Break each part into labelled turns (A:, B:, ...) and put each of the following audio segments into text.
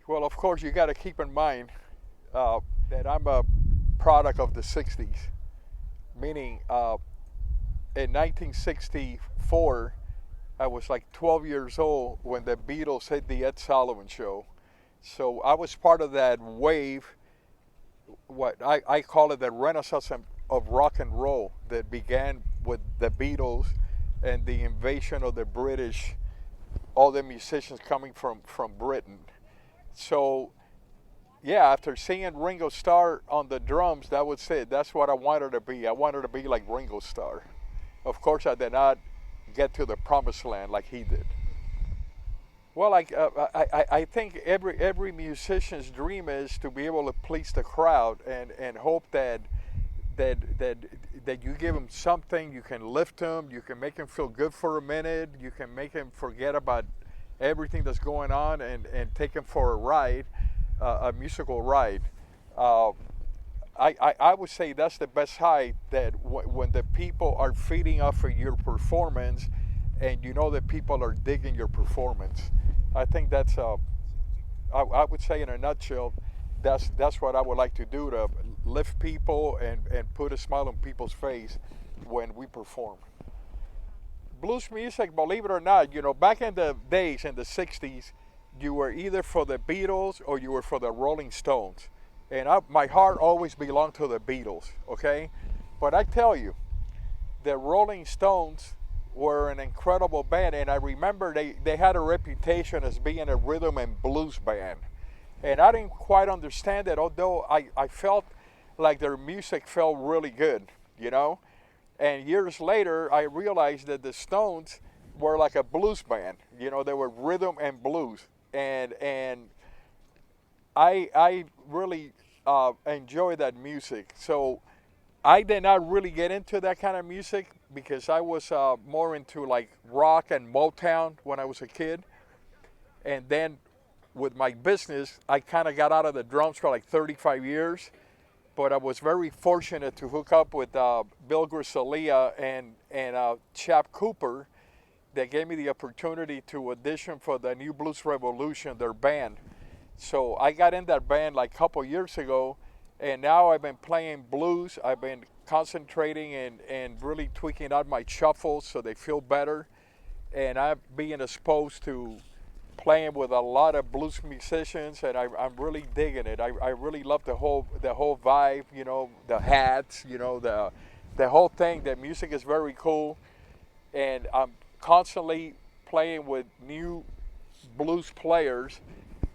A: Well, of course, you got to keep in mind that I'm a product of the 60s, meaning in 1964, I was like 12 years old when the Beatles hit the Ed Sullivan Show. So I was part of that wave, what I call it the renaissance of rock and roll that began with the Beatles and the invasion of the British, all the musicians coming from Britain. So yeah, after seeing Ringo Starr on the drums, that was it. That's what I wanted to be. I wanted to be like Ringo Starr. Of course, I did not get to the promised land like he did. Well, I think every musician's dream is to be able to please the crowd and hope that that that you give them something, you can lift them, you can make them feel good for a minute, you can make them forget about everything that's going on and take them for a ride, a musical ride. Uh, I would say that's the best high that when the people are feeding off of your performance and you know that people are digging your performance. I think that's, I would say in a nutshell, that's what I would like to do to lift people and put a smile on people's face when we perform. Blues music, believe it or not, back in the days in the 60s, you were either for the Beatles or you were for the Rolling Stones. And my heart always belonged to the Beatles, okay? But I tell you, the Rolling Stones were an incredible band, and I remember they had a reputation as being a rhythm and blues band. And I didn't quite understand it, although I felt like their music felt really good, you know? And years later, I realized that the Stones were like a blues band. They were rhythm and blues. And I really enjoy that music. So I did not really get into that kind of music because I was more into like rock and Motown when I was a kid. And then with my business, I kind of got out of the drums for like 35 years. But I was very fortunate to hook up with Bill Grisalia and Chap Cooper that gave me the opportunity to audition for the New Blues Revolution, their band. So I got in that band like a couple years ago, and now I've been playing blues. I've been concentrating and really tweaking out my shuffles so they feel better. And I'm being exposed to playing with a lot of blues musicians, and I'm really digging it. I really love the whole vibe, the hats, the whole thing. The music is very cool, and I'm constantly playing with new blues players,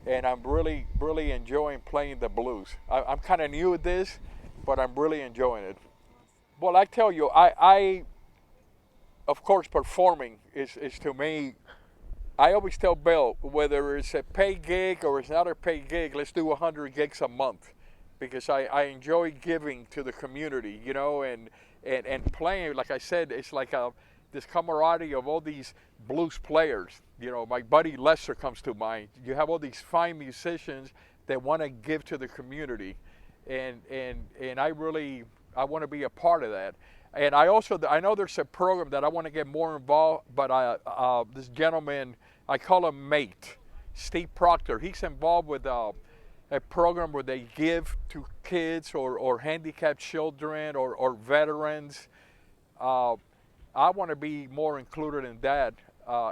A: and I'm really, really enjoying playing the blues. I'm kind of new at this, but I'm really enjoying it. Well, I tell you, I of course, performing is to me. I always tell Bill, whether it's a paid gig or it's not a paid gig, let's do 100 gigs a month because I enjoy giving to the community, and playing. Like I said, it's like this camaraderie of all these blues players. My buddy Lester comes to mind. You have all these fine musicians that want to give to the community, and I want to be a part of that. And I know there's a program that I want to get more involved, but this gentleman, I call him Mate, Steve Proctor. He's involved with a program where they give to kids or handicapped children or veterans. Uh, I want to be more included in that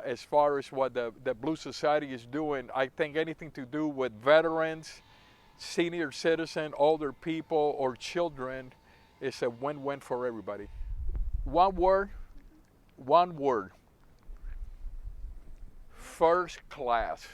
A: as far as what the Blue Society is doing. I think anything to do with veterans, senior citizen, older people, or children is a win-win for everybody. One word, one word. First class.